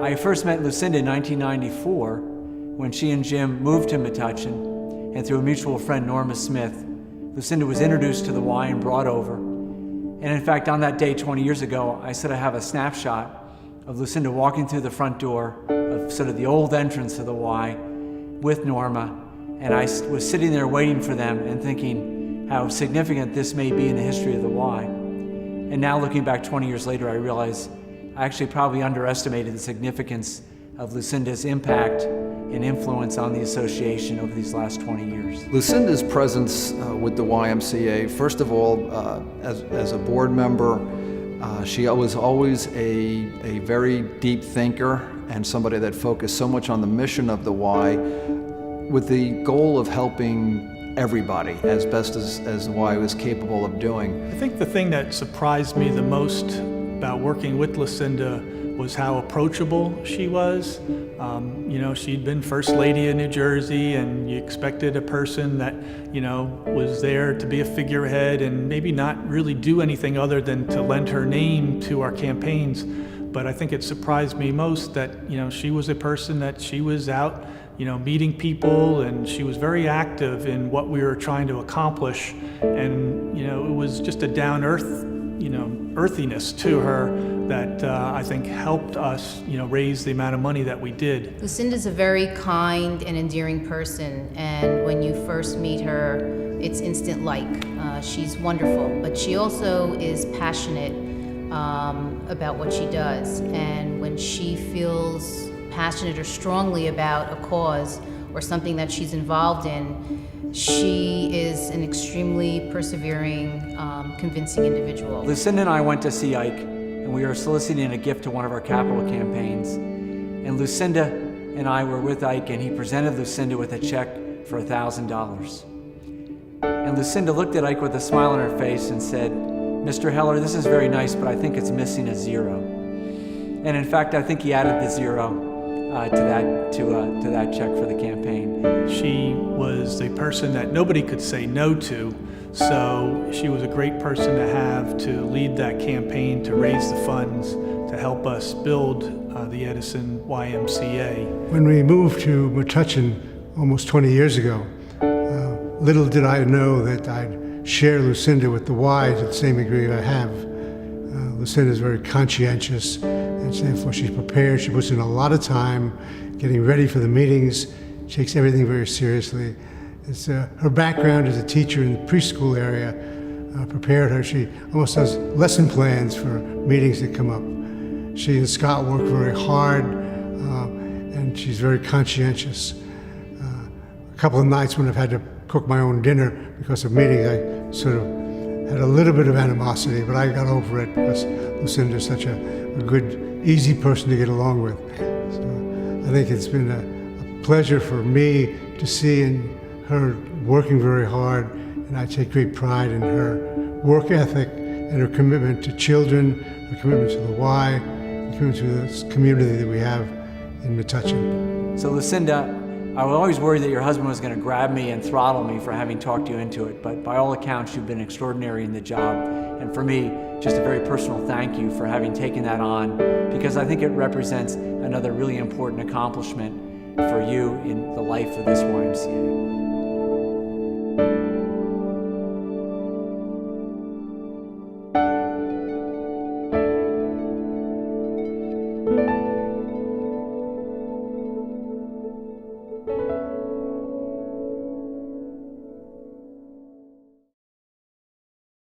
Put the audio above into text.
I first met Lucinda in 1994 when she and Jim moved to Metuchen, and through a mutual friend, Norma Smith, Lucinda was introduced to the Y and brought over. And in fact, on that day 20 years ago, I said I have a snapshot of Lucinda walking through the front door of sort of the old entrance of the Y with Norma, and I was sitting there waiting for them and thinking how significant this may be in the history of the Y. And now looking back 20 years later, I realize I actually probably underestimated the significance of Lucinda's impact and influence on the association over these last 20 years. Lucinda's presence with the YMCA, first of all, as a board member, she was always a very deep thinker and somebody that focused so much on the mission of the Y with the goal of helping everybody as best as the Y was capable of doing. I think the thing that surprised me the most about working with Lucinda was how approachable she was. You know, she'd been First Lady of New Jersey, and you expected a person that, you know, was there to be a figurehead and maybe not really do anything other than to lend her name to our campaigns. But I think it surprised me most that, you know, she was a person that she was out, you know, meeting people, and she was very active in what we were trying to accomplish. And, you know, it was just a down-earth, you know, earthiness to her that I think helped us, you know, raise the amount of money that we did. Lucinda's a very kind and endearing person, and when you first meet her, it's instant like. She's wonderful, but she also is passionate about what she does, and when she feels passionate or strongly about a cause or something that she's involved in, she is an extremely persevering, convincing individual. Lucinda and I went to see Ike, and we were soliciting a gift to one of our capital campaigns. And Lucinda and I were with Ike, and he presented Lucinda with a check for $1,000. And Lucinda looked at Ike with a smile on her face and said, "Mr. Heller, this is very nice, but I think it's missing a zero." And in fact, I think he added the zero to that check for the campaign. She was a person that nobody could say no to, so she was a great person to have to lead that campaign to raise the funds to help us build the Edison YMCA. When we moved to Metuchen almost 20 years ago, little did I know that I'd share Lucinda with the Y to the same degree I have. Lucinda is very conscientious, and therefore she's prepared. She puts in a lot of time getting ready for the meetings. She takes everything very seriously. Her background as a teacher in the preschool area prepared her. She almost does lesson plans for meetings that come up. She and Scott work very hard, and she's very conscientious. A couple of nights when I've had to cook my own dinner because of meetings, I sort of had a little bit of animosity, but I got over it because Lucinda's such a good, easy person to get along with. So I think it's been a pleasure for me to see her working very hard, and I take great pride in her work ethic and her commitment to children, her commitment to the Y, her commitment to this community that we have in Metuchen. So Lucinda, I was always worried that your husband was going to grab me and throttle me for having talked you into it, but by all accounts, you've been extraordinary in the job. And for me, just a very personal thank you for having taken that on, because I think it represents another really important accomplishment for you in the life of this YMCA.